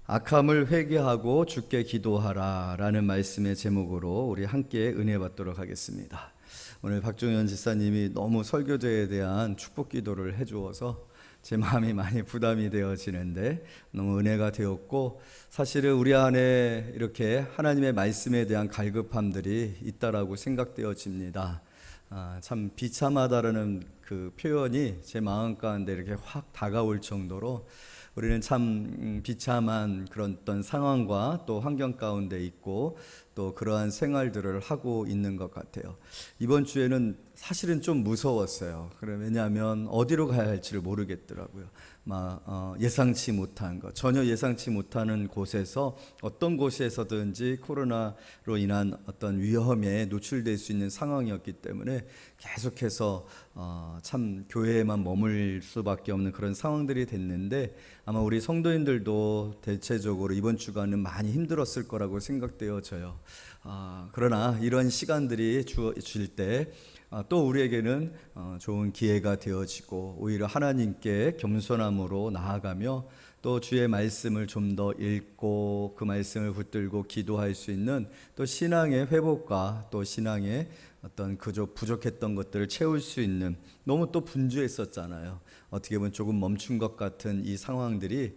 악함을 회개하고 주께 기도하라 라는 말씀의 제목으로 우리 함께 은혜 받도록 하겠습니다. 오늘 박종현 지사님이 너무 설교제에 대한 축복 기도를 해주어서 제 마음이 많이 부담이 되어지는데 너무 은혜가 되었고, 사실은 우리 안에 이렇게 하나님의 말씀에 대한 갈급함들이 있다라고 생각되어집니다. 참 비참하다라는 그 표현이 제 마음 가운데 이렇게 확 다가올 정도로 우리는 참 비참한 그런 어떤 상황과 또 환경 가운데 있고 또 그러한 생활들을 하고 있는 것 같아요. 이번 주에는 사실은 좀 무서웠어요. 왜냐하면 어디로 가야 할지를 모르겠더라고요. 예상치 못한 것, 전혀 예상치 못하는 곳에서 어떤 곳에서든지 코로나로 인한 어떤 위험에 노출될 수 있는 상황이었기 때문에 계속해서 참 교회에만 머물 수밖에 없는 그런 상황들이 됐는데, 아마 우리 성도인들도 대체적으로 이번 주간은 많이 힘들었을 거라고 생각되어져요. 그러나 이런 시간들이 주어질 때 또 우리에게는 좋은 기회가 되어지고, 오히려 하나님께 겸손함으로 나아가며 또 주의 말씀을 좀 더 읽고 그 말씀을 붙들고 기도할 수 있는 또 신앙의 회복과 또 신앙의 어떤 그저 부족했던 것들을 채울 수 있는, 너무 또 분주했었잖아요. 어떻게 보면 조금 멈춘 것 같은 이 상황들이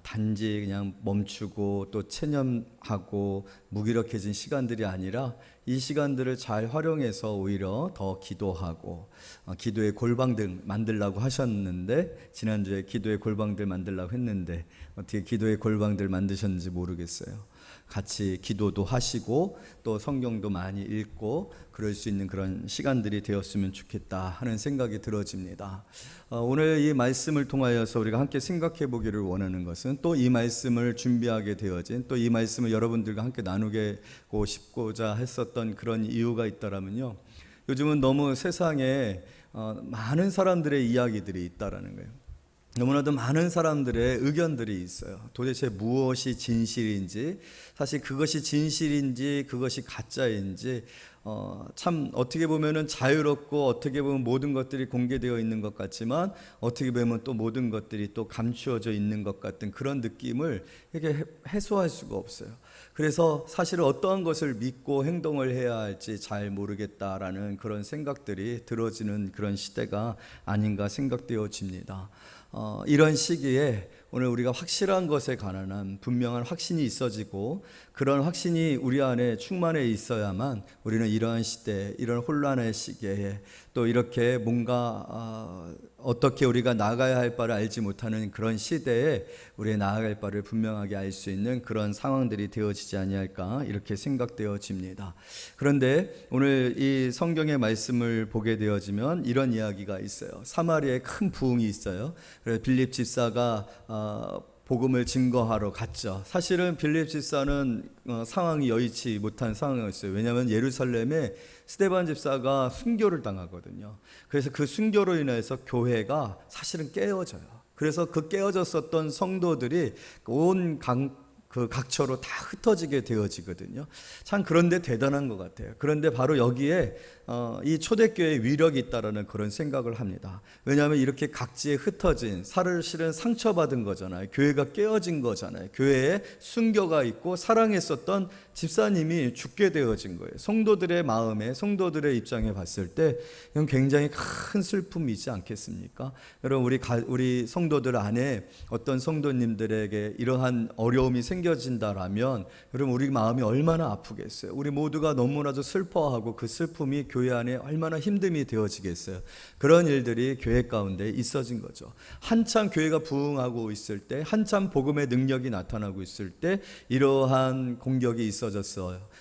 단지 그냥 멈추고 또 체념하고 무기력해진 시간들이 아니라 이 시간들을 잘 활용해서 오히려 더 기도하고, 기도의 골방들 만들라고 하셨는데, 지난주에 기도의 골방들 만들라고 했는데 어떻게 기도의 골방들 만드셨는지 모르겠어요. 같이 기도도 하시고 또 성경도 많이 읽고 그럴 수 있는 그런 시간들이 되었으면 좋겠다 하는 생각이 들어집니다. 오늘 이 말씀을 통하여서 우리가 함께 생각해 보기를 원하는 것은, 또 이 말씀을 준비하게 되어진, 또 이 말씀을 여러분들과 함께 나누고 싶고자 했었던 그런 이유가 있다라면요, 요즘은 너무 세상에 많은 사람들의 이야기들이 있다라는 거예요. 너무나도 많은 사람들의 의견들이 있어요. 도대체 무엇이 진실인지, 사실 그것이 진실인지 그것이 가짜인지 참 어떻게 보면은 자유롭고, 어떻게 보면 모든 것들이 공개되어 있는 것 같지만 어떻게 보면 또 모든 것들이 또 감추어져 있는 것 같은 그런 느낌을 이렇게 해소할 수가 없어요. 그래서 사실 어떠한 것을 믿고 행동을 해야 할지 잘 모르겠다라는 그런 생각들이 들어지는 그런 시대가 아닌가 생각되어집니다. 이런 시기에 오늘 우리가 확실한 것에 관한 분명한 확신이 있어지고, 그런 확신이 우리 안에 충만해 있어야만 우리는 이러한 시대, 이런 혼란의 시기에 또 이렇게 뭔가 어떻게 우리가 나아가야 할 바를 알지 못하는 그런 시대에 우리의 나아갈 바를 분명하게 알 수 있는 그런 상황들이 되어지지 아니할까 이렇게 생각되어집니다. 그런데 오늘 이 성경의 말씀을 보게 되어지면 이런 이야기가 있어요. 사마리아에 큰 부흥이 있어요. 그래서 빌립 집사가 복음을 증거하러 갔죠. 사실은 빌립 집사는 상황이 여의치 못한 상황이었어요. 왜냐하면 예루살렘에 스데반 집사가 순교를 당하거든요. 그래서 그 순교로 인해서 교회가 사실은 깨어져요. 그래서 그 깨어졌었던 성도들이 온 각처로 다 흩어지게 되어지거든요. 참 그런데 대단한 것 같아요. 그런데 바로 여기에 이 초대교회의 위력이 있다라는 그런 생각을 합니다. 왜냐하면 이렇게 각지에 흩어진, 사실은 상처받은 거잖아요. 교회가 깨어진 거잖아요. 교회에 순교가 있고 사랑했었던 집사님이 죽게 되어진 거예요. 성도들의 마음에, 성도들의 입장에 봤을 때 이건 굉장히 큰 슬픔이지 않겠습니까? 여러분, 우리 성도들 안에 어떤 성도님들에게 이러한 어려움이 생겨진다라면 여러분, 우리 마음이 얼마나 아프겠어요. 우리 모두가 너무나도 슬퍼하고 그 슬픔이 교회 안에 얼마나 힘듦이 되어지겠어요. 그런 일들이 교회 가운데 있어진 거죠. 한참 교회가 부흥하고 있을 때, 한참 복음의 능력이 나타나고 있을 때 이러한 공격이 있어졌어요.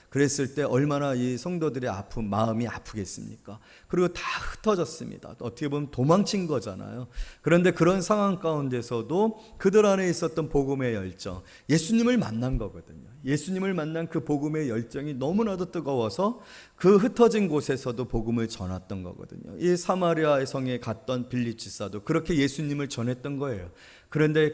그랬을 때 얼마나 이 성도들의 마음이 아프겠습니까? 그리고 다 흩어졌습니다. 어떻게 보면 도망친 거잖아요. 그런데 그런 상황 가운데서도 그들 안에 있었던 복음의 열정, 예수님을 만난 거거든요. 예수님을 만난 그 복음의 열정이 너무나도 뜨거워서 그 흩어진 곳에서도 복음을 전했던 거거든요. 이 사마리아 성에 갔던 빌립 집사도 그렇게 예수님을 전했던 거예요. 그런데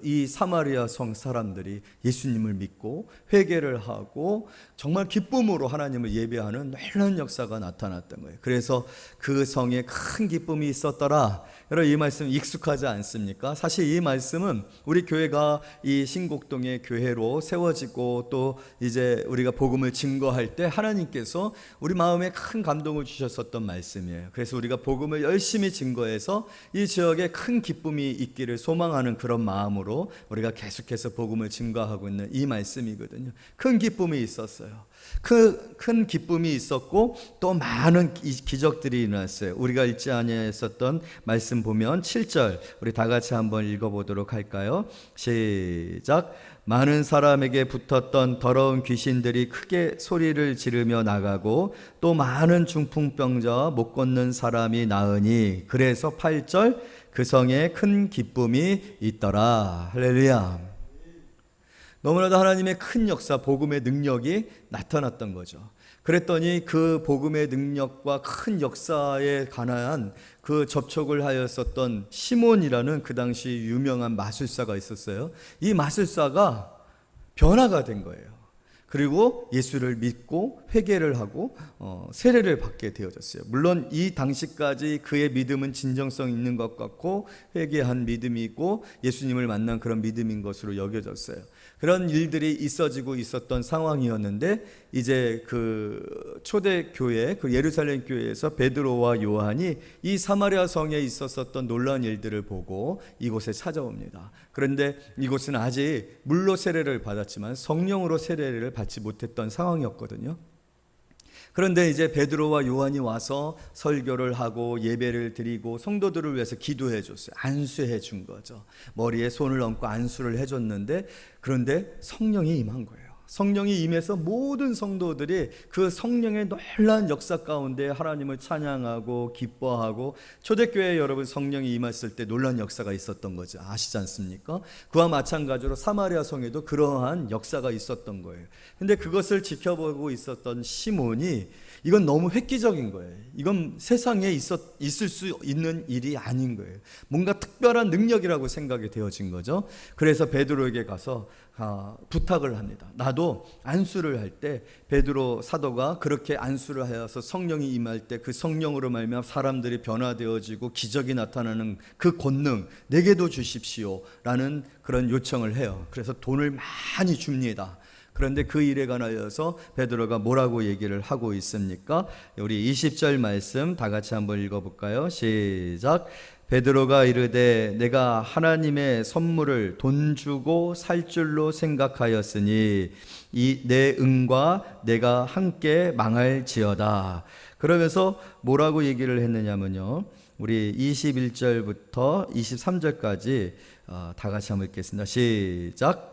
이 사마리아 성 사람들이 예수님을 믿고 회개를 하고 정말 기쁨으로 하나님을 예배하는 놀라운 역사가 나타났던 거예요. 그래서 그 성에 큰 기쁨이 있었더라. 여러분, 이 말씀 익숙하지 않습니까? 사실 이 말씀은 우리 교회가 이 신곡동의 교회로 세워지고 또 이제 우리가 복음을 증거할 때 하나님께서 우리 마음에 큰 감동을 주셨었던 말씀이에요. 그래서 우리가 복음을 열심히 증거해서 이 지역에 큰 기쁨이 있기를 소망하는 그런 마음으로 우리가 계속해서 복음을 증거하고 있는 이 말씀이거든요. 큰 기쁨이 있었어요. 큰 기쁨이 있었고 또 많은 기적들이 일어났어요. 우리가 읽지 아니했었던 말씀 보면 7절 우리 다 같이 한번 읽어보도록 할까요? 시작. 많은 사람에게 붙었던 더러운 귀신들이 크게 소리를 지르며 나가고 또 많은 중풍병자 못 걷는 사람이 나으니 그래서 8절 그 성에 큰 기쁨이 있더라. 할렐루야. 너무나도 하나님의 큰 역사, 복음의 능력이 나타났던 거죠. 그랬더니 그 복음의 능력과 큰 역사에 관한 그 접촉을 하였었던 시몬이라는 그 당시 유명한 마술사가 있었어요. 이 마술사가 변화가 된 거예요. 그리고 예수를 믿고 회개를 하고 세례를 받게 되어졌어요. 물론 이 당시까지 그의 믿음은 진정성 있는 것 같고 회개한 믿음이고 예수님을 만난 그런 믿음인 것으로 여겨졌어요. 그런 일들이 있어지고 있었던 상황이었는데 이제 그 초대교회, 그 예루살렘 교회에서 베드로와 요한이 이 사마리아 성에 있었던 놀라운 일들을 보고 이곳에 찾아옵니다. 그런데 이곳은 아직 물로 세례를 받았지만 성령으로 세례를 받지 못했던 상황이었거든요. 그런데 이제 베드로와 요한이 와서 설교를 하고 예배를 드리고 성도들을 위해서 기도해 줬어요. 안수해 준 거죠. 머리에 손을 얹고 안수를 해줬는데 그런데 성령이 임한 거예요. 성령이 임해서 모든 성도들이 그 성령의 놀라운 역사 가운데 하나님을 찬양하고 기뻐하고 초대교회 여러분 성령이 임했을 때 놀라운 역사가 있었던 거죠. 아시지 않습니까? 그와 마찬가지로 사마리아 성에도 그러한 역사가 있었던 거예요. 근데 그것을 지켜보고 있었던 시몬이 이건 너무 획기적인 거예요. 이건 세상에 있을 수 있는 일이 아닌 거예요. 뭔가 특별한 능력이라고 생각이 되어진 거죠. 그래서 베드로에게 가서 부탁을 합니다. 나도 안수를 할 때 베드로 사도가 그렇게 안수를 하여서 성령이 임할 때 그 성령으로 말미암아 사람들이 변화되어지고 기적이 나타나는 그 권능 내게도 주십시오 라는 그런 요청을 해요. 그래서 돈을 많이 줍니다. 그런데 그 일에 관하여서 베드로가 뭐라고 얘기를 하고 있습니까? 우리 20절 말씀 다 같이 한번 읽어볼까요? 시작. 베드로가 이르되 내가 하나님의 선물을 돈 주고 살 줄로 생각하였으니 이 내 은과 내가 함께 망할지어다. 그러면서 뭐라고 얘기를 했느냐면요, 우리 21절부터 23절까지 다 같이 한번 읽겠습니다. 시작.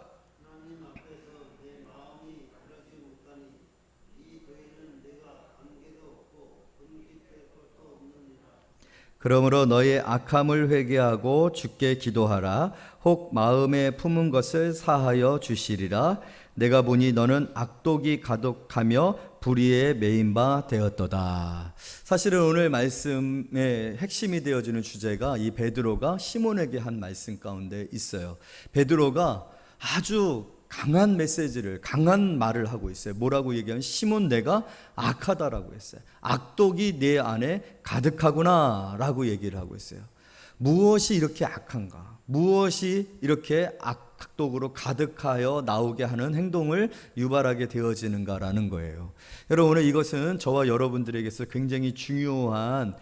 그러므로 너의 악함을 회개하고 주께 기도하라. 혹 마음에 품은 것을 사하여 주시리라. 내가 보니 너는 악독이 가득하며 불의에 매인 바 되었도다. 사실은 오늘 말씀의 핵심이 되어지는 주제가 이 베드로가 시몬에게 한 말씀 가운데 있어요. 베드로가 아주 강한 메시지를, 강한 말을 하고 있어요. 뭐라고 얘기하면 시몬 내가 악하다라고 했어요. 악독이 내 안에 가득하구나 라고 얘기를 하고 있어요. 무엇이 이렇게 악한가? 무엇이 이렇게 악독으로 가득하여 나오게 하는 행동을 유발하게 되어지는가라는 거예요. 여러분, 오늘 이것은 저와 여러분들에게서 굉장히 중요한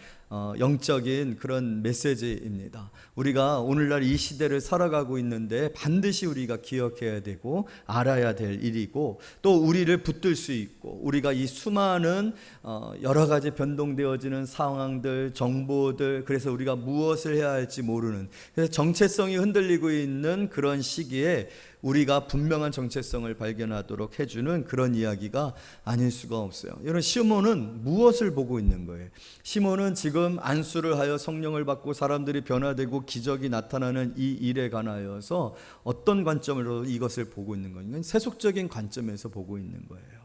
영적인 그런 메시지입니다. 우리가 오늘날 이 시대를 살아가고 있는데 반드시 우리가 기억해야 되고 알아야 될 일이고 또 우리를 붙들 수 있고 우리가 이 수많은 여러 가지 변동되어지는 상황들, 정보들, 그래서 우리가 무엇을 해야 할지 모르는, 그래서 정체성이 흔들리고 있는 그런 시기에 우리가 분명한 정체성을 발견하도록 해주는 그런 이야기가 아닐 수가 없어요. 여러분, 시몬은 무엇을 보고 있는 거예요? 시몬은 지금 안수를 하여 성령을 받고 사람들이 변화되고 기적이 나타나는 이 일에 관하여서 어떤 관점으로 이것을 보고 있는 거냐면 세속적인 관점에서 보고 있는 거예요.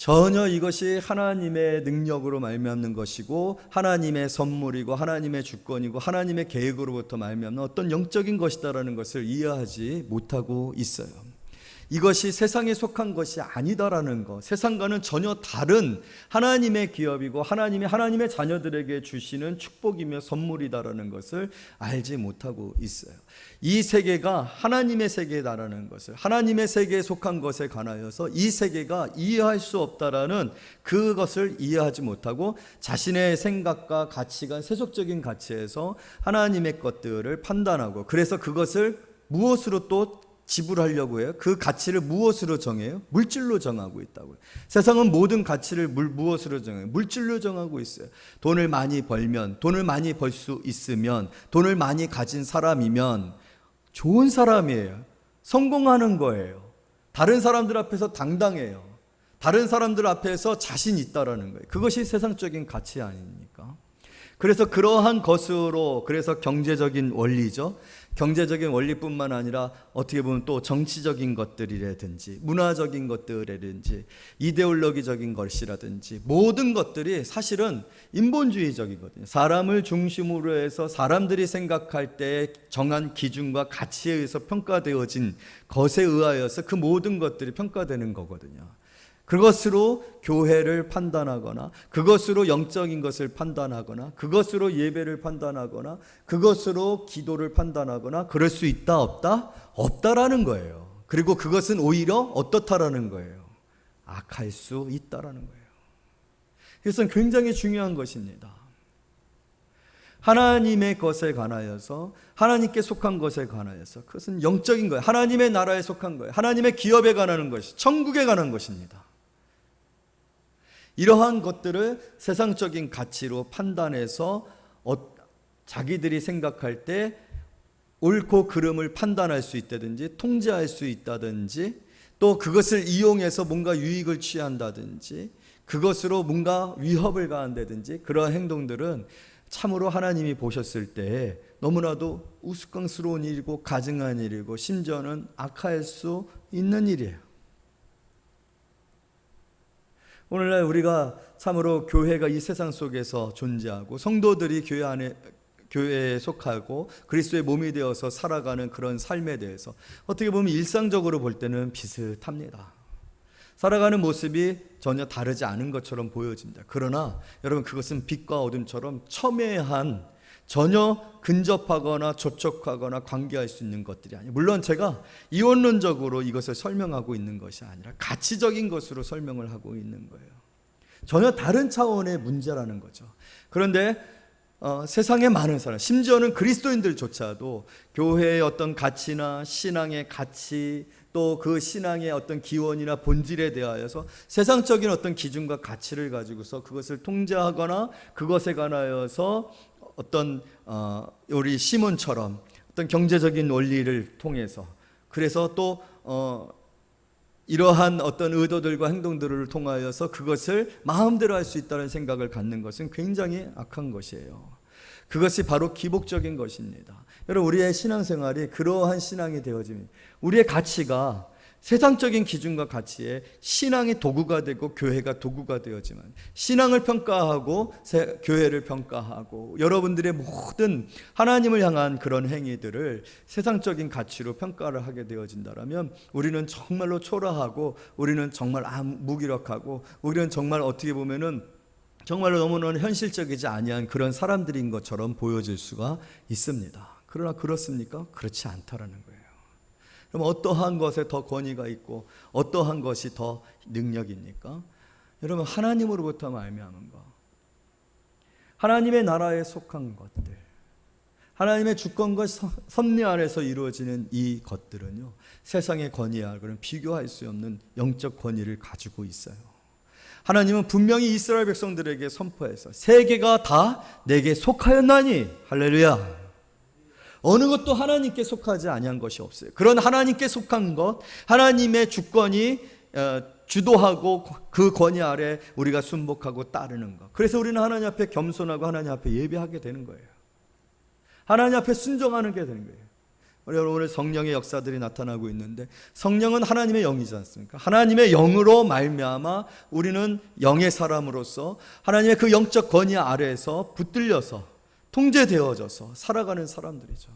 전혀 이것이 하나님의 능력으로 말미암는 것이고 하나님의 선물이고 하나님의 주권이고 하나님의 계획으로부터 말미암는 어떤 영적인 것이다라는 것을 이해하지 못하고 있어요. 이것이 세상에 속한 것이 아니다라는 것, 세상과는 전혀 다른 하나님의 기업이고 하나님의 자녀들에게 주시는 축복이며 선물이다라는 것을 알지 못하고 있어요. 이 세계가 하나님의 세계다라는 것을, 하나님의 세계에 속한 것에 관하여서 이 세계가 이해할 수 없다라는 그것을 이해하지 못하고 자신의 생각과 가치관, 세속적인 가치에서 하나님의 것들을 판단하고, 그래서 그것을 무엇으로 또 지불하려고 해요? 그 가치를 무엇으로 정해요? 물질로 정하고 있다고요. 세상은 모든 가치를 무엇으로 정해요? 물질로 정하고 있어요. 돈을 많이 벌면, 돈을 많이 벌 수 있으면, 돈을 많이 가진 사람이면 좋은 사람이에요. 성공하는 거예요. 다른 사람들 앞에서 당당해요. 다른 사람들 앞에서 자신 있다라는 거예요. 그것이 세상적인 가치 아닙니까? 그래서 그러한 것으로, 그래서 경제적인 원리죠. 경제적인 원리뿐만 아니라 어떻게 보면 또 정치적인 것들이라든지 문화적인 것들이라든지 이데올로기적인 것이라든지 모든 것들이 사실은 인본주의적이거든요. 사람을 중심으로 해서 사람들이 생각할 때 정한 기준과 가치에 의해서 평가되어진 것에 의하여서 그 모든 것들이 평가되는 거거든요. 그것으로 교회를 판단하거나, 그것으로 영적인 것을 판단하거나, 그것으로 예배를 판단하거나, 그것으로 기도를 판단하거나, 그럴 수 있다 없다? 없다라는 거예요. 그리고 그것은 오히려 어떻다라는 거예요. 악할 수 있다라는 거예요. 그래서 굉장히 중요한 것입니다. 하나님의 것에 관하여서, 하나님께 속한 것에 관하여서, 그것은 영적인 거예요. 하나님의 나라에 속한 거예요. 하나님의 기업에 관한 것이, 천국에 관한 것입니다. 이러한 것들을 세상적인 가치로 판단해서 자기들이 생각할 때 옳고 그름을 판단할 수 있다든지 통제할 수 있다든지, 또 그것을 이용해서 뭔가 유익을 취한다든지 그것으로 뭔가 위협을 가한다든지, 그러한 행동들은 참으로 하나님이 보셨을 때 너무나도 우스꽝스러운 일이고 가증한 일이고 심지어는 악할 수 있는 일이에요. 오늘날 우리가 참으로 교회가 이 세상 속에서 존재하고 성도들이 교회에 속하고 그리스도의 몸이 되어서 살아가는 그런 삶에 대해서 어떻게 보면 일상적으로 볼 때는 비슷합니다. 살아가는 모습이 전혀 다르지 않은 것처럼 보여집니다. 그러나 여러분, 그것은 빛과 어둠처럼 첨예한, 전혀 근접하거나 접촉하거나 관계할 수 있는 것들이 아니에요. 물론 제가 이원론적으로 이것을 설명하고 있는 것이 아니라 가치적인 것으로 설명을 하고 있는 거예요. 전혀 다른 차원의 문제라는 거죠. 그런데 세상의 많은 사람, 심지어는 그리스도인들조차도 교회의 어떤 가치나 신앙의 가치, 또 그 신앙의 어떤 기원이나 본질에 대하여서 세상적인 어떤 기준과 가치를 가지고서 그것을 통제하거나 그것에 관하여서 어떤 우리 시몬처럼 어떤 경제적인 원리를 통해서, 그래서 또 이러한 어떤 의도들과 행동들을 통하여서 그것을 마음대로 할 수 있다는 생각을 갖는 것은 굉장히 악한 것이에요. 그것이 바로 기복적인 것입니다. 여러분, 우리의 신앙생활이 그러한 신앙이 되어지면 우리의 가치가 세상적인 기준과 가치에 신앙이 도구가 되고 교회가 도구가 되어지만, 신앙을 평가하고 교회를 평가하고 여러분들의 모든 하나님을 향한 그런 행위들을 세상적인 가치로 평가를 하게 되어진다면 우리는 정말로 초라하고, 우리는 정말 무기력하고, 우리는 정말 어떻게 보면은 정말로 너무나 현실적이지 아니한 그런 사람들인 것처럼 보여질 수가 있습니다. 그러나 그렇습니까? 그렇지 않다라는 거예요. 그럼 어떠한 것에 더 권위가 있고 어떠한 것이 더 능력입니까? 여러분, 하나님으로부터 말미암은 것, 하나님의 나라에 속한 것들, 하나님의 주권과 섭리 아래서 이루어지는 이 것들은요, 세상의 권위하고는 비교할 수 없는 영적 권위를 가지고 있어요. 하나님은 분명히 이스라엘 백성들에게 선포해서 세계가 다 내게 속하였나니, 할렐루야, 어느 것도 하나님께 속하지 아니한 것이 없어요. 그런 하나님께 속한 것, 하나님의 주권이 주도하고 그 권위 아래 우리가 순복하고 따르는 것, 그래서 우리는 하나님 앞에 겸손하고 하나님 앞에 예배하게 되는 거예요. 하나님 앞에 순종하는 게 되는 거예요. 여러분, 오늘 성령의 역사들이 나타나고 있는데, 성령은 하나님의 영이지 않습니까? 하나님의 영으로 말미암아 우리는 영의 사람으로서 하나님의 그 영적 권위 아래에서 붙들려서 통제되어져서 살아가는 사람들이죠.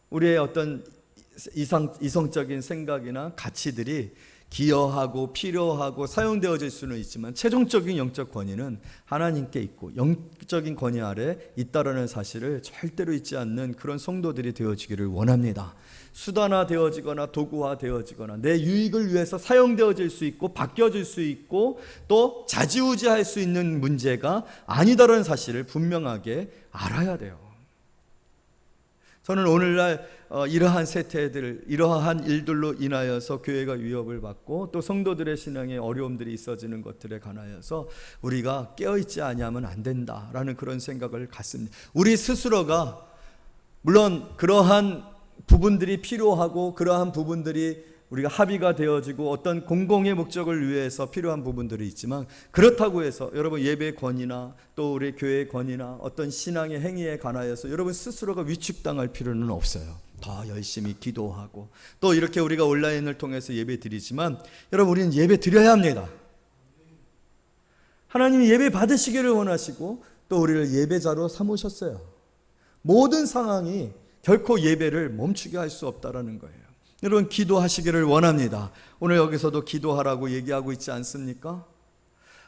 우리의 어떤 이성적인 생각이나 가치들이 기여하고 필요하고 사용되어질 수는 있지만 최종적인 영적 권위는 하나님께 있고 영적인 권위 아래 있다라는 사실을 절대로 잊지 않는 그런 성도들이 되어지기를 원합니다. 수단화 되어지거나 도구화 되어지거나 내 유익을 위해서 사용되어질 수 있고 바뀌어질 수 있고 또 좌지우지할 수 있는 문제가 아니다라는 사실을 분명하게 알아야 돼요. 저는 오늘날 이러한 세태들, 이러한 일들로 인하여서 교회가 위협을 받고 또 성도들의 신앙에 어려움들이 있어지는 것들에 관하여서 우리가 깨어있지 아니하면 안 된다라는 그런 생각을 갖습니다. 우리 스스로가 물론 그러한 부분들이 필요하고 그러한 부분들이 우리가 합의가 되어지고 어떤 공공의 목적을 위해서 필요한 부분들이 있지만, 그렇다고 해서 여러분 예배의 권위나 또 우리 교회의 권위나 어떤 신앙의 행위에 관하여서 여러분 스스로가 위축당할 필요는 없어요. 더 열심히 기도하고 또 이렇게 우리가 온라인을 통해서 예배 드리지만, 여러분 우리는 예배 드려야 합니다. 하나님이 예배 받으시기를 원하시고 또 우리를 예배자로 삼으셨어요. 모든 상황이 결코 예배를 멈추게 할 수 없다라는 거예요. 여러분 기도하시기를 원합니다. 오늘 여기서도 기도하라고 얘기하고 있지 않습니까?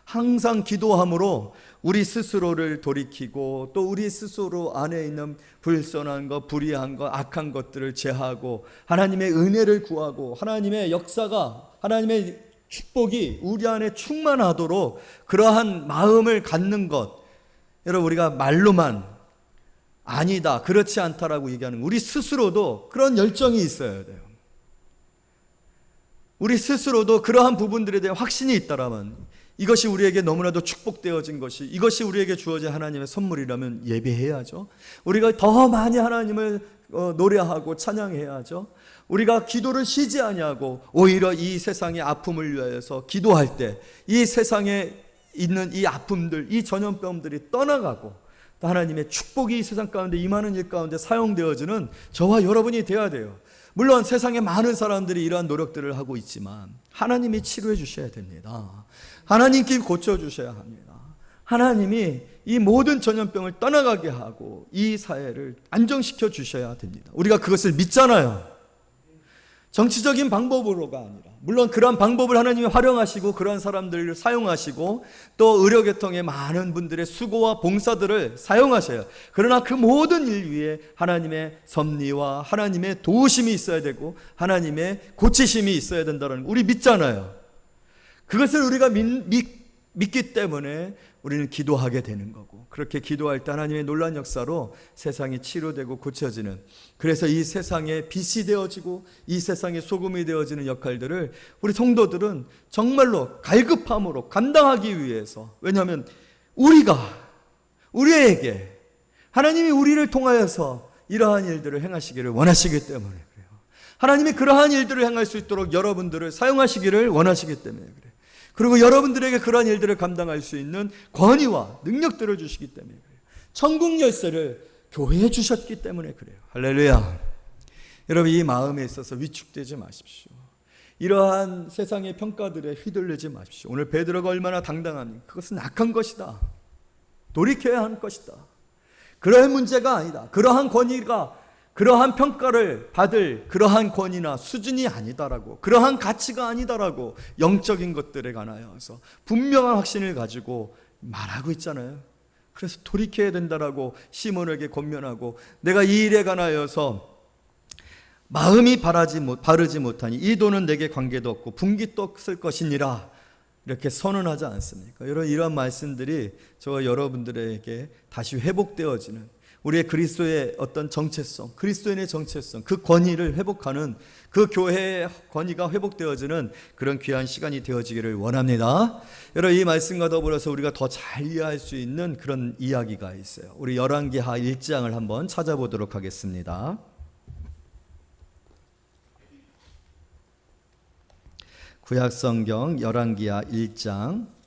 항상 기도함으로 우리 스스로를 돌이키고 또 우리 스스로 안에 있는 불선한 것, 불의한 것, 악한 것들을 제하고 하나님의 은혜를 구하고 하나님의 역사가, 하나님의 축복이 우리 안에 충만하도록 그러한 마음을 갖는 것. 여러분 우리가 말로만 아니다, 그렇지 않다라고 얘기하는 우리 스스로도 그런 열정이 있어야 돼요. 우리 스스로도 그러한 부분들에 대한 확신이 있다라면, 이것이 우리에게 너무나도 축복되어진 것이, 이것이 우리에게 주어진 하나님의 선물이라면 예배해야죠. 우리가 더 많이 하나님을 노래하고 찬양해야죠. 우리가 기도를 쉬지 아니하고 오히려 이 세상의 아픔을 위하여서 기도할 때 이 세상에 있는 이 아픔들, 이 전염병들이 떠나가고 또 하나님의 축복이 이 세상 가운데 임하는 일 가운데 사용되어지는 저와 여러분이 되어야 돼요. 물론 세상에 많은 사람들이 이러한 노력들을 하고 있지만 하나님이 치료해 주셔야 됩니다. 하나님께 고쳐주셔야 합니다. 하나님이 이 모든 전염병을 떠나가게 하고 이 사회를 안정시켜 주셔야 됩니다. 우리가 그것을 믿잖아요. 정치적인 방법으로가 아니라, 물론 그러한 방법을 하나님이 활용하시고 그러한 사람들을 사용하시고 또 의료계통의 많은 분들의 수고와 봉사들을 사용하셔요. 그러나 그 모든 일 위에 하나님의 섭리와 하나님의 도우심이 있어야 되고 하나님의 고치심이 있어야 된다는 거 우리 믿잖아요. 그것을 우리가 믿기 때문에 우리는 기도하게 되는 거고, 그렇게 기도할 때 하나님의 놀라운 역사로 세상이 치료되고 고쳐지는, 그래서 이 세상에 빛이 되어지고 이 세상에 소금이 되어지는 역할들을 우리 성도들은 정말로 갈급함으로 감당하기 위해서, 왜냐하면 우리에게 하나님이 우리를 통하여서 이러한 일들을 행하시기를 원하시기 때문에 그래요. 하나님이 그러한 일들을 행할 수 있도록 여러분들을 사용하시기를 원하시기 때문에 그래요. 그리고 여러분들에게 그러한 일들을 감당할 수 있는 권위와 능력들을 주시기 때문에 그래요. 천국 열쇠를 교회에 주셨기 때문에 그래요. 할렐루야. 여러분 이 마음에 있어서 위축되지 마십시오. 이러한 세상의 평가들에 휘둘리지 마십시오. 오늘 베드로가 얼마나 당당합니까? 그것은 악한 것이다. 돌이켜야 하는 것이다. 그러한 문제가 아니다. 그러한 권위가 그러한 평가를 받을 그러한 권위나 수준이 아니다라고, 그러한 가치가 아니다라고 영적인 것들에 관하여서 분명한 확신을 가지고 말하고 있잖아요. 그래서 돌이켜야 된다라고 시몬에게 권면하고, 내가 이 일에 관하여서 마음이 바르지 못하니 이 돈은 내게 관계도 없고 분깃도 쓸 것이니라 이렇게 선언하지 않습니까? 이런 말씀들이 저와 여러분들에게 다시 회복되어지는, 우리의 그리스도의 어떤 정체성, 그리스도인의 정체성, 그 권위를 회복하는, 그 교회의 권위가 회복되어지는 그런 귀한 시간이 되어지기를 원합니다. 여러분 이 말씀과 더불어서 우리가 더 잘 이해할 수 있는 그런 이야기가 있어요. 우리 열왕기하 1장을 한번 찾아보도록 하겠습니다. 구약성경 열왕기하 1장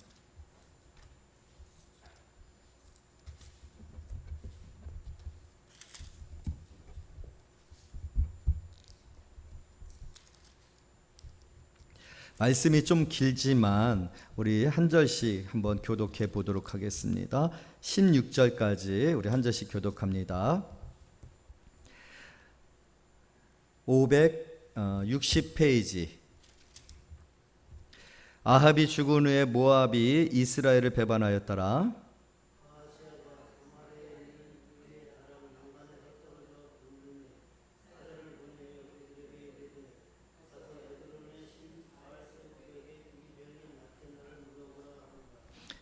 말씀이 좀 길지만 우리 한 절씩 한번 교독해 보도록 하겠습니다. 16절까지 우리 한 절씩 교독합니다. 560페이지. 아합이 죽은 후에 모압이 이스라엘을 배반하였더라.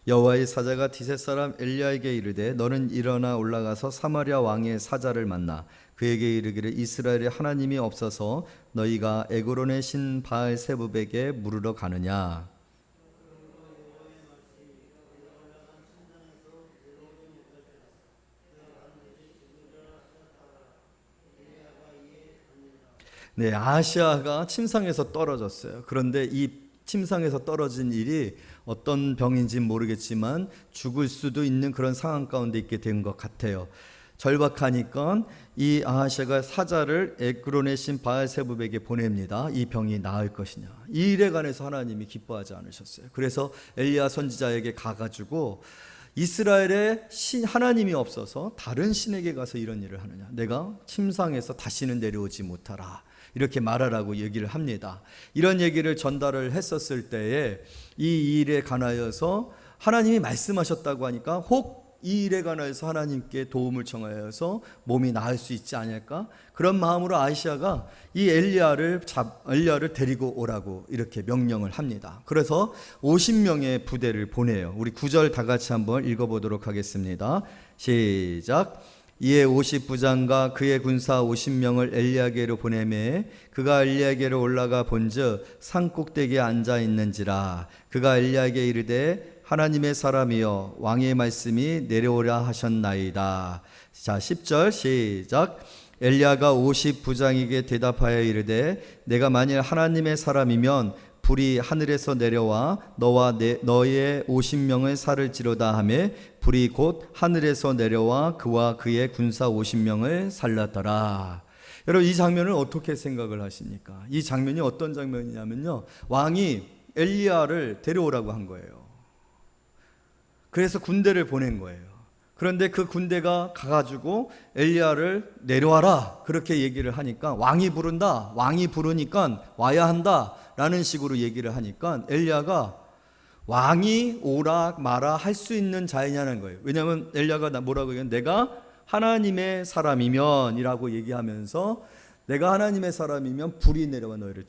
여호와의 사자가 디셋 사람 엘리야에게 이르되 너는 일어나 올라가서 사마리아 왕의 사자를 만나 그에게 이르기를 이스라엘에 하나님이 없어서 너희가 에그론의 신 바알세붑에게 물으러 가느냐. 네, 아시아가 침상에서 떨어졌어요. 그런데 이 침상에서 떨어진 일이 어떤 병인지는 모르겠지만 죽을 수도 있는 그런 상황 가운데 있게 된 것 같아요. 절박하니까 이 아하시아가 사자를 에그론의 신 바알세붑에게 보냅니다. 이 병이 나을 것이냐. 이 일에 관해서 하나님이 기뻐하지 않으셨어요. 그래서 엘리야 선지자에게 가가지고 이스라엘에 하나님이 없어서 다른 신에게 가서 이런 일을 하느냐. 내가 침상에서 다시는 내려오지 못하라. 이렇게 말하라고 얘기를 합니다. 이런 얘기를 전달을 했었을 때에 이 일에 관하여서 하나님이 말씀하셨다고 하니까 혹 이 일에 관하여서 하나님께 도움을 청하여서 몸이 나을 수 있지 않을까? 그런 마음으로 아시아가 이 엘리야를 데리고 오라고 이렇게 명령을 합니다. 그래서 50명의 부대를 보내요. 우리 9절 다 같이 한번 읽어보도록 하겠습니다. 시작. 이에 50부장과 그의 군사 50명을 엘리야에게로 보내매 그가 엘리야에게로 올라가 본즉 산 꼭대기에 앉아 있는지라. 그가 엘리야에게 이르되 하나님의 사람이여 왕의 말씀이 내려오라 하셨나이다. 자 10절 시작. 엘리야가 50부장에게 대답하여 이르되 내가 만일 하나님의 사람이면 불이 하늘에서 내려와 너와 너의 50명의 살을 찌르다 하매 불이 곧 하늘에서 내려와 그와 그의 군사 50명을 살랐더라. 여러분 이 장면을 어떻게 생각을 하십니까? 이 장면이 어떤 장면이냐면요, 왕이 엘리야를 데려오라고 한 거예요. 그래서 군대를 보낸 거예요. 그런데 그 군대가 가가지고 엘리야를 내려와라 그렇게 얘기를 하니까 왕이 부른다. 왕이 부르니까 와야 한다 라는 식으로 얘기를 하니까 엘리야가 왕이 오라 마라 할 수 있는 자이냐는 거예요. 왜냐하면 엘리야가 뭐라고 얘기하면 내가 하나님의 사람이면 이라고 얘기하면서 내가 하나님의 사람이면 불이 내려와 너희를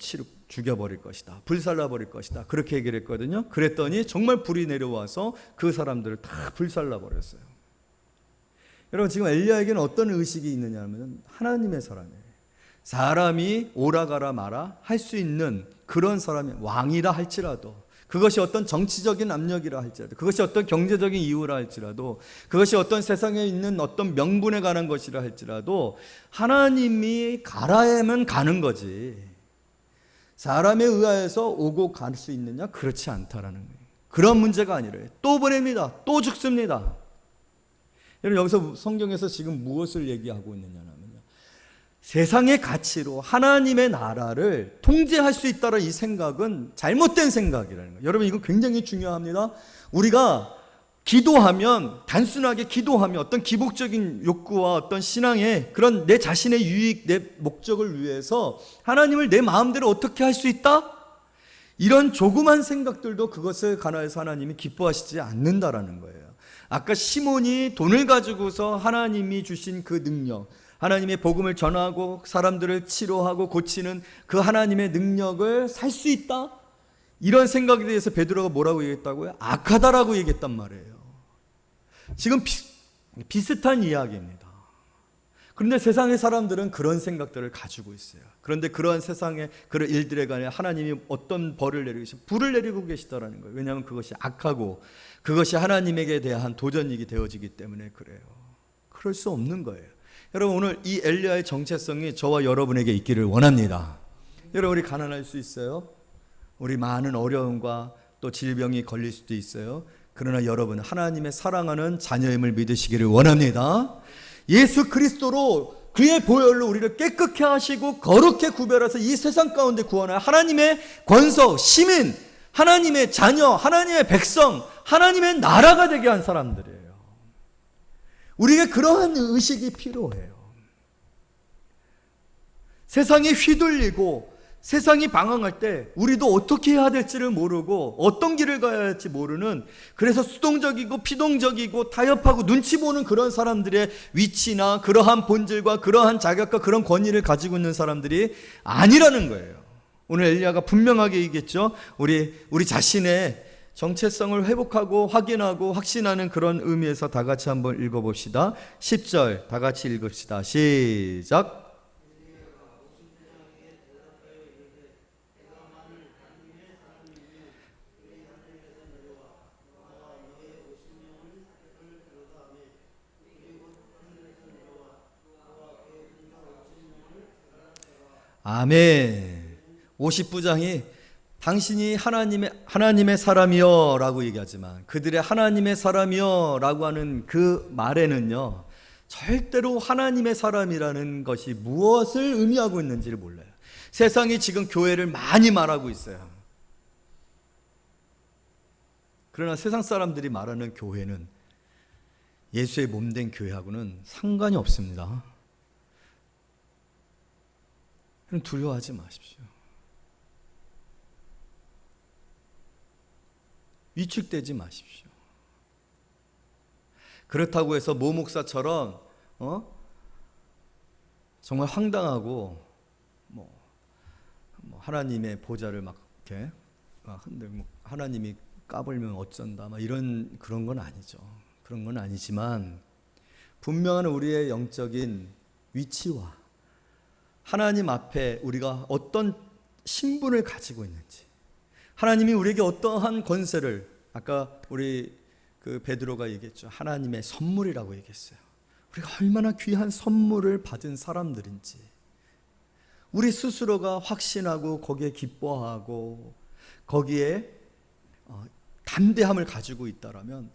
죽여버릴 것이다. 불살라버릴 것이다. 그렇게 얘기를 했거든요. 그랬더니 정말 불이 내려와서 그 사람들을 다 불살라버렸어요. 여러분 지금 엘리야에게는 어떤 의식이 있느냐 하면 하나님의 사람이에요. 사람이 오라가라 마라 할 수 있는 그런 사람이 왕이라 할지라도, 그것이 어떤 정치적인 압력이라 할지라도, 그것이 어떤 경제적인 이유라 할지라도, 그것이 어떤 세상에 있는 어떤 명분에 관한 것이라 할지라도 하나님이 가라하면 가는 거지 사람에 의하여서 오고 갈 수 있느냐? 그렇지 않다라는 거예요. 그런 문제가 아니래요. 또 보냅니다. 또 죽습니다. 여러분 여기서 성경에서 지금 무엇을 얘기하고 있느냐면요, 세상의 가치로 하나님의 나라를 통제할 수 있다는 이 생각은 잘못된 생각이라는 거예요. 여러분 이거 굉장히 중요합니다. 우리가 기도하면, 단순하게 기도하면 어떤 기복적인 욕구와 어떤 신앙의 그런 내 자신의 유익, 내 목적을 위해서 하나님을 내 마음대로 어떻게 할 수 있다? 이런 조그만 생각들도 그것을 관하여서 하나님이 기뻐하시지 않는다라는 거예요. 아까 시몬이 돈을 가지고서 하나님이 주신 그 능력, 하나님의 복음을 전하고 사람들을 치료하고 고치는 그 하나님의 능력을 살 수 있다? 이런 생각에 대해서 베드로가 뭐라고 얘기했다고요? 악하다라고 얘기했단 말이에요. 지금 비슷한 이야기입니다. 그런데 세상의 사람들은 그런 생각들을 가지고 있어요. 그런데 그러한 세상의 그런 일들에 관해 하나님이 어떤 벌을 내리고 계시고 불을 내리고 계시다라는 거예요. 왜냐하면 그것이 악하고 그것이 하나님에게 대한 도전이기 되어지기 때문에 그래요. 그럴 수 없는 거예요. 여러분 오늘 이 엘리야의 정체성이 저와 여러분에게 있기를 원합니다. 여러분 우리 가난할 수 있어요. 우리 많은 어려움과 또 질병이 걸릴 수도 있어요. 그러나 여러분 하나님의 사랑하는 자녀임을 믿으시기를 원합니다. 예수 그리스도로 그의 보혈로 우리를 깨끗게 하시고 거룩게 구별해서 이 세상 가운데 구원할 하나님의 권석, 시민, 하나님의 자녀, 하나님의 백성, 하나님의 나라가 되게 한 사람들이에요. 우리에게 그러한 의식이 필요해요. 세상이 휘둘리고 세상이 방황할 때 우리도 어떻게 해야 될지를 모르고 어떤 길을 가야 할지 모르는, 그래서 수동적이고 피동적이고 타협하고 눈치 보는 그런 사람들의 위치나 그러한 본질과 그러한 자격과 그런 권위를 가지고 있는 사람들이 아니라는 거예요. 오늘 엘리야가 분명하게 얘기했죠. 우리 자신의 정체성을 회복하고 확인하고 확신하는 그런 의미에서 다 같이 한번 읽어봅시다. 10절 다 같이 읽읍시다. 시작. 아멘. 50부장이 당신이 하나님의 사람이여 라고 얘기하지만 그들의 하나님의 사람이여 라고 하는 그 말에는요, 절대로 하나님의 사람이라는 것이 무엇을 의미하고 있는지를 몰라요. 세상이 지금 교회를 많이 말하고 있어요. 그러나 세상 사람들이 말하는 교회는 예수의 몸된 교회하고는 상관이 없습니다. 두려워하지 마십시오. 위축되지 마십시오. 그렇다고 해서 모 목사처럼 정말 황당하고 하나님의 보좌를 막 이렇게 흔들고 하나님이 까불면 어쩐다 이런 그런 건 아니죠. 그런 건 아니지만 분명한 우리의 영적인 위치와 하나님 앞에 우리가 어떤 신분을 가지고 있는지, 하나님이 우리에게 어떠한 권세를, 아까 우리 그 베드로가 얘기했죠. 하나님의 선물이라고 얘기했어요. 우리가 얼마나 귀한 선물을 받은 사람들인지 우리 스스로가 확신하고 거기에 기뻐하고 거기에 담대함을 가지고 있다라면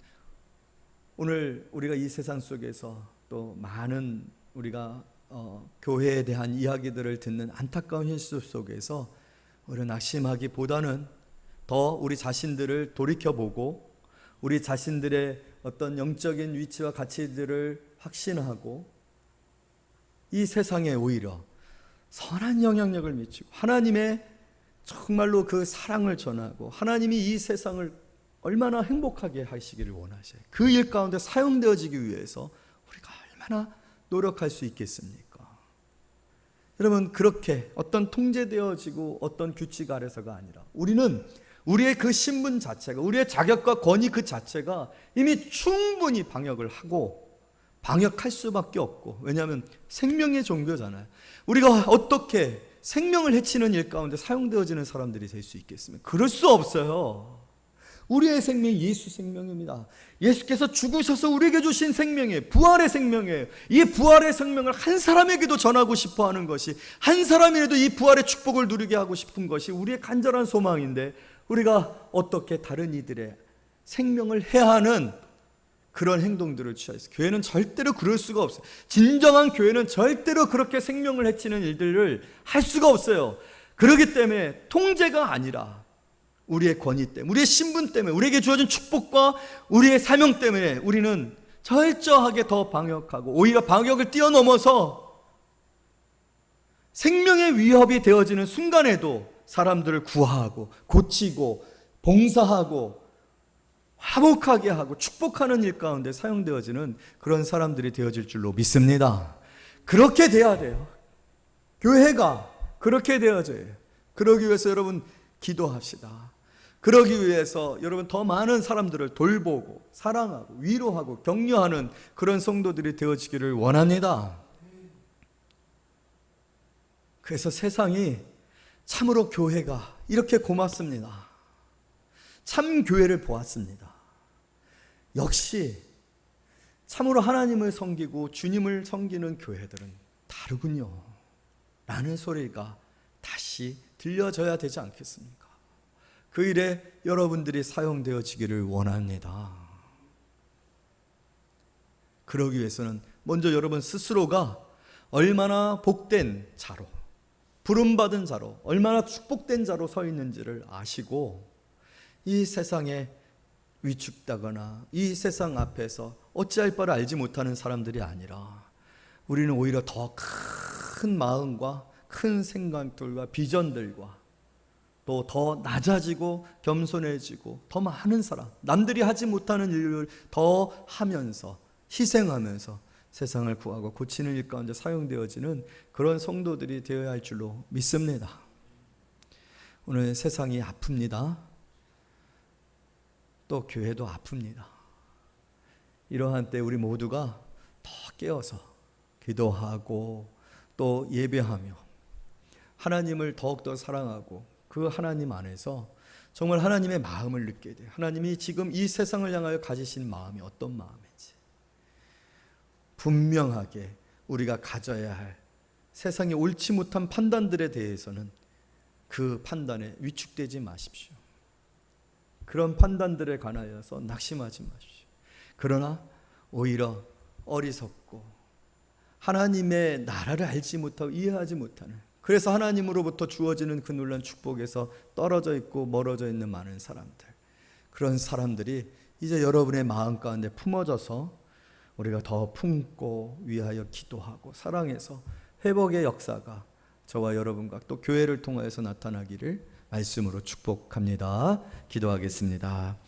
오늘 우리가 이 세상 속에서 또 많은 우리가 교회에 대한 이야기들을 듣는 안타까운 현실 속에서 우리는 낙심하기보다는 더 우리 자신들을 돌이켜보고 우리 자신들의 어떤 영적인 위치와 가치들을 확신하고 이 세상에 오히려 선한 영향력을 미치고 하나님의 정말로 그 사랑을 전하고 하나님이 이 세상을 얼마나 행복하게 하시기를 원하셔요. 그 일 가운데 사용되어지기 위해서 우리가 얼마나 노력할 수 있겠습니까? 여러분, 그렇게 어떤 통제되어지고 어떤 규칙 아래서가 아니라 우리는 우리의 그 신분 자체가, 우리의 자격과 권위 그 자체가 이미 충분히 방역을 하고 방역할 수밖에 없고, 왜냐하면 생명의 종교잖아요. 우리가 어떻게 생명을 해치는 일 가운데 사용되어지는 사람들이 될 수 있겠습니까? 그럴 수 없어요. 우리의 생명이 예수 생명입니다. 예수께서 죽으셔서 우리에게 주신 생명이에요. 부활의 생명이에요. 이 부활의 생명을 한 사람에게도 전하고 싶어 하는 것이, 한 사람이라도 이 부활의 축복을 누리게 하고 싶은 것이 우리의 간절한 소망인데, 우리가 어떻게 다른 이들의 생명을 해하는 그런 행동들을 취하였어요. 교회는 절대로 그럴 수가 없어요. 진정한 교회는 절대로 그렇게 생명을 해치는 일들을 할 수가 없어요. 그렇기 때문에 통제가 아니라 우리의 권위 때문에, 우리의 신분 때문에, 우리에게 주어진 축복과 우리의 사명 때문에 우리는 철저하게 더 방역하고 오히려 방역을 뛰어넘어서 생명의 위협이 되어지는 순간에도 사람들을 구하고 고치고 봉사하고 화목하게 하고 축복하는 일 가운데 사용되어지는 그런 사람들이 되어질 줄로 믿습니다. 그렇게 돼야 돼요. 교회가 그렇게 되어져야 해요. 그러기 위해서 여러분 기도합시다. 그러기 위해서 여러분 더 많은 사람들을 돌보고 사랑하고 위로하고 격려하는 그런 성도들이 되어지기를 원합니다. 그래서 세상이 참으로 교회가 이렇게 고맙습니다. 참 교회를 보았습니다. 역시 참으로 하나님을 섬기고 주님을 섬기는 교회들은 다르군요 라는 소리가 다시 들려져야 되지 않겠습니까? 그 일에 여러분들이 사용되어지기를 원합니다. 그러기 위해서는 먼저 여러분 스스로가 얼마나 복된 자로, 부름받은 자로, 얼마나 축복된 자로 서 있는지를 아시고 이 세상에 위축되거나 이 세상 앞에서 어찌할 바를 알지 못하는 사람들이 아니라 우리는 오히려 더 큰 마음과 큰 생각들과 비전들과 또 더 낮아지고 겸손해지고 더 많은 사람, 남들이 하지 못하는 일을 더 하면서 희생하면서 세상을 구하고 고치는 일 가운데 사용되어지는 그런 성도들이 되어야 할 줄로 믿습니다. 오늘 세상이 아픕니다. 또 교회도 아픕니다. 이러한 때 우리 모두가 더 깨어서 기도하고 또 예배하며 하나님을 더욱더 사랑하고 그 하나님 안에서 정말 하나님의 마음을 느끼게 돼요. 하나님이 지금 이 세상을 향하여 가지신 마음이 어떤 마음인지 분명하게 우리가 가져야 할 세상의 옳지 못한 판단들에 대해서는 그 판단에 위축되지 마십시오. 그런 판단들에 관하여서 낙심하지 마십시오. 그러나 오히려 어리석고 하나님의 나라를 알지 못하고 이해하지 못하는, 그래서 하나님으로부터 주어지는 그 놀라운 축복에서 떨어져 있고 멀어져 있는 많은 사람들, 그런 사람들이 이제 여러분의 마음 가운데 품어져서 우리가 더 품고 위하여 기도하고 사랑해서 회복의 역사가 저와 여러분과 또 교회를 통하여서 나타나기를 말씀으로 축복합니다. 기도하겠습니다.